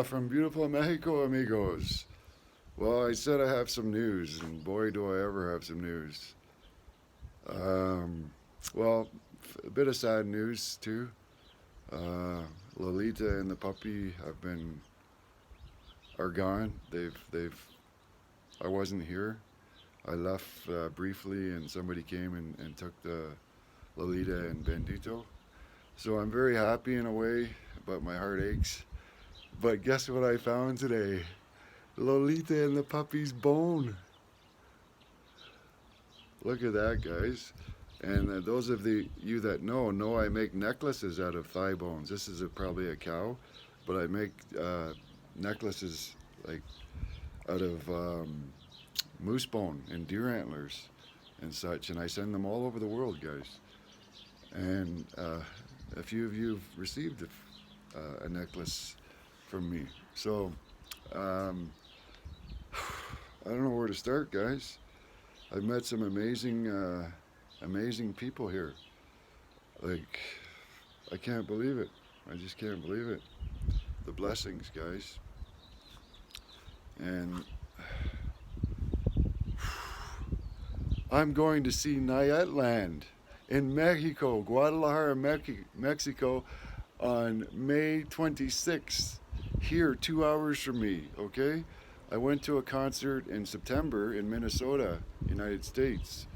from beautiful Mexico, amigos. Well, I said I have some news, and boy, do I ever have some news. Um, well, a bit of sad news too. Uh, Lolita and the puppy have been are gone. They've. I wasn't here. I left briefly, and somebody came and took the Lolita and Bendito. So I'm very happy in a way, but my heart aches. But guess what I found today? Lolita and the puppy's bone. Look at that, guys. And those of you that know I make necklaces out of thigh bones. This is probably a cow, but I make necklaces like out of moose bone and deer antlers and such, and I send them all over the world, guys. And a few of you have received a necklace from me. So um, I don't know where to start, guys. I've met some amazing people here. Like, I can't believe it. I just can't believe it. The blessings, guys. And I'm going to see Nayetland in Mexico, Guadalajara, Mexico, on May 26th. Here, 2 hours from me. Okay. I went to a concert in September in Minnesota, United States,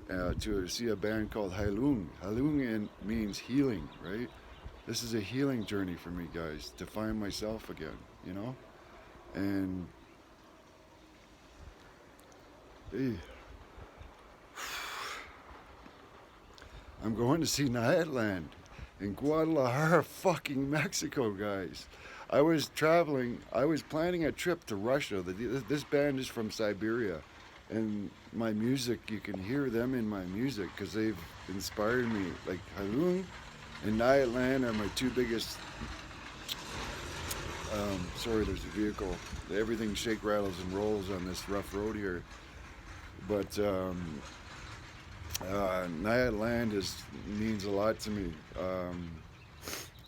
to see a band called Heilung. Heilung means healing, right? This is a healing journey for me, guys, to find myself again, you know? And eh, I'm going to see Nightland in Guadalajara, fucking Mexico, guys. I was planning a trip to Russia. This band is from Siberia. And my music, you can hear them in my music because they've inspired me. Like Halung and Nightland are my two biggest. Sorry, there's a vehicle. Everything shake, rattles, and rolls on this rough road here. But Nightland means a lot to me.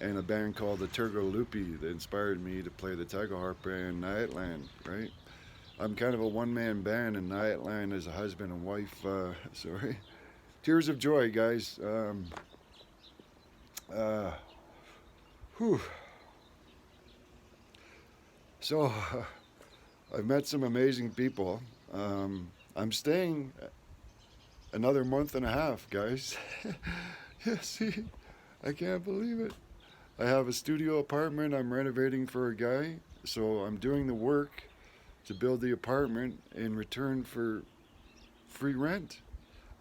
And a band called the Turgo Lupi that inspired me to play the Tiger Harp band Nightland, right? I'm kind of a one-man band, and Nightland is a husband and wife. Sorry, tears of joy, guys. Uh, whew. So I've met some amazing people. I'm staying another month and a half, guys. Yeah, see, I can't believe it. I have a studio apartment I'm renovating for a guy, so I'm doing the work to build the apartment in return for free rent.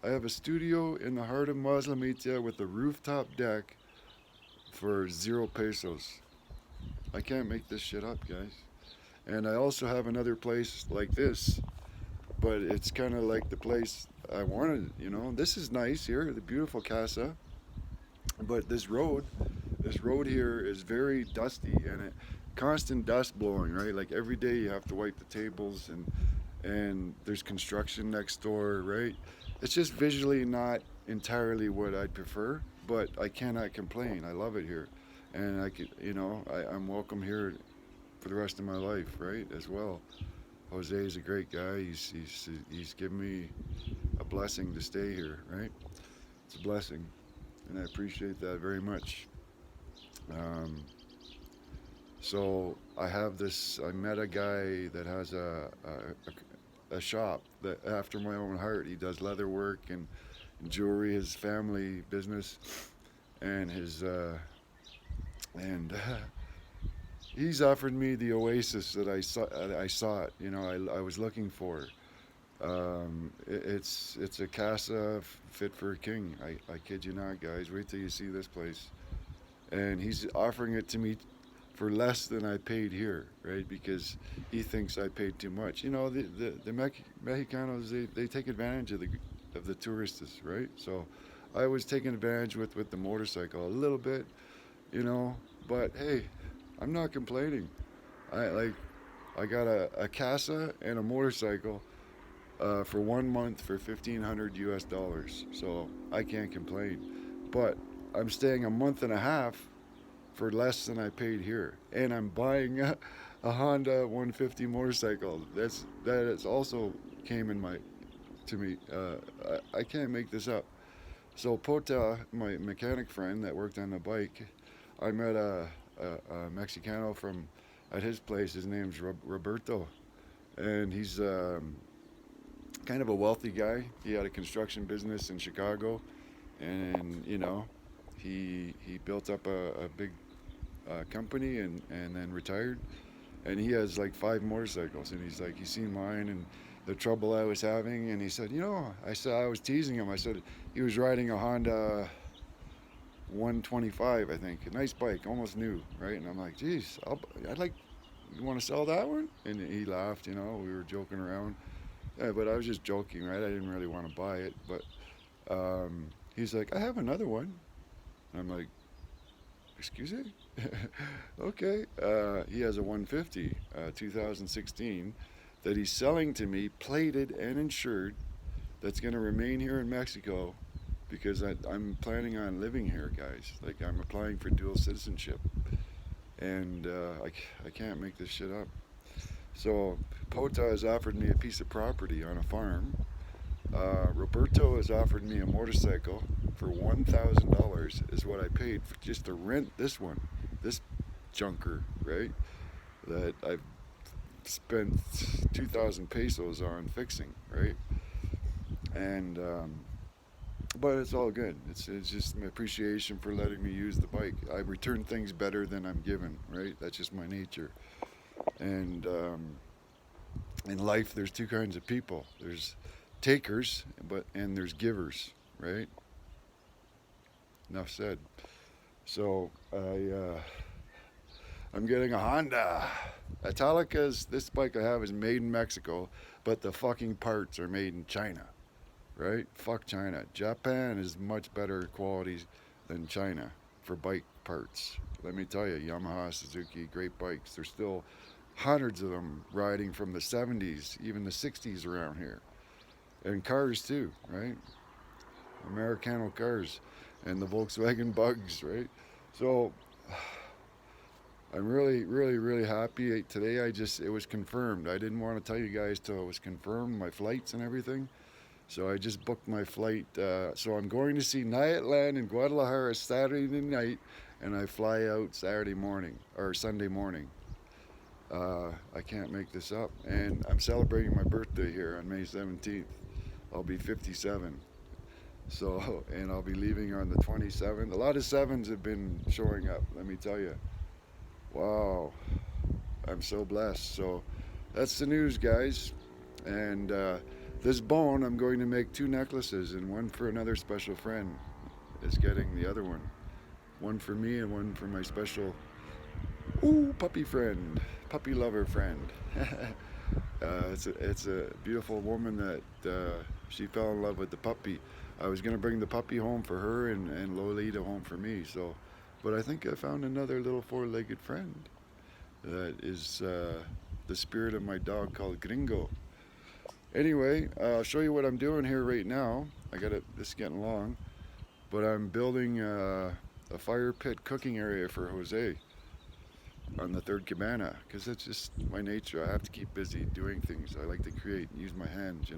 I have a studio in the heart of Maslamitia with a rooftop deck for 0 pesos. I can't make this shit up, guys. And I also have another place like this, but it's kind of like the place I wanted, you know. This is nice here, the beautiful casa, but this road here is very dusty and constant dust blowing, right? Like every day you have to wipe the tables and there's construction next door, right? It's just visually not entirely what I'd prefer, but I cannot complain. I love it here, and I could, I'm welcome here for the rest of my life, right? As well. Jose is a great guy. He's given me a blessing to stay here, right? It's a blessing, and I appreciate that very much. Um, so I have this. I met a guy that has a shop that after my own heart. He does leather work and jewelry. His family business, and his and he's offered me the oasis that I sought. You know, I was looking for. It's a casa fit for a king. I kid you not, guys. Wait till you see this place. And he's offering it to me for less than I paid here, right? Because he thinks I paid too much. You know, the Mexicanos they take advantage of the tourists, right? So I was taking advantage with the motorcycle a little bit, you know. But hey, I'm not complaining. I got a casa and a motorcycle for 1 month for 1,500 US dollars. So I can't complain. But I'm staying a month and a half for less than I paid here, and I'm buying a Honda 150 motorcycle. That is also came in my to me. I can't make this up. So Pota, my mechanic friend that worked on the bike, I met a Mexicano from at his place. His name's Roberto, and he's kind of a wealthy guy. He had a construction business in Chicago, and he built up a big company and then retired. And he has like 5 motorcycles, and he's like, he's seen mine and the trouble I was having, and he said, I said, I was teasing him. I said he was riding a Honda 125, I think, a nice bike, almost new, right? And I'm like, geez, I'd like, you want to sell that one? And he laughed, we were joking around. Yeah, but I was just joking, right? I didn't really want to buy it, but he's like, I have another one. And I'm like, excuse me? Okay. He has a 150, 2016, that he's selling to me, plated and insured, that's going to remain here in Mexico because I'm planning on living here, guys. Like, I'm applying for dual citizenship. And I can't make this shit up. So, Pota has offered me a piece of property on a farm. Roberto has offered me a motorcycle for $1,000 is what I paid for just to rent this junker, right? That I've spent 2,000 pesos on fixing, right? And but it's all good. It's just my appreciation for letting me use the bike. I return things better than I'm given, right? That's just my nature. And in life, there's two kinds of people. There's takers, and there's givers, right? Enough said. So I'm getting a Honda. Italica's this bike I have is made in Mexico, but the fucking parts are made in China, right? Fuck China. Japan is much better quality than China for bike parts. Let me tell you, Yamaha, Suzuki, great bikes. There's still hundreds of them riding from the 70s, even the 60s around here. And cars too, right? Americano cars and the Volkswagen Bugs, right? So I'm really, really, really happy. Today it was confirmed. I didn't want to tell you guys till it was confirmed, my flights and everything. So I just booked my flight. So I'm going to see Nightland in Guadalajara Saturday night, and I fly out Saturday morning, or Sunday morning. I can't make this up. And I'm celebrating my birthday here on May 17th. I'll be 57. So, and I'll be leaving on the 27th. A lot of sevens have been showing up, let me tell you. Wow, I'm so blessed. So that's the news, guys. And this bone, I'm going to make 2 necklaces, and one for another special friend is getting the other one. One for me and one for my special, puppy friend, puppy lover friend. It's a beautiful woman that she fell in love with the puppy. I was going to bring the puppy home for her and Lolita home for me. So, but I think I found another little 4-legged friend that is the spirit of my dog called Gringo. Anyway, I'll show you what I'm doing here right now. This is getting long, but I'm building a fire pit cooking area for Jose on the third cabana, because it's just my nature. I have to keep busy doing things. I like to create and use my hands,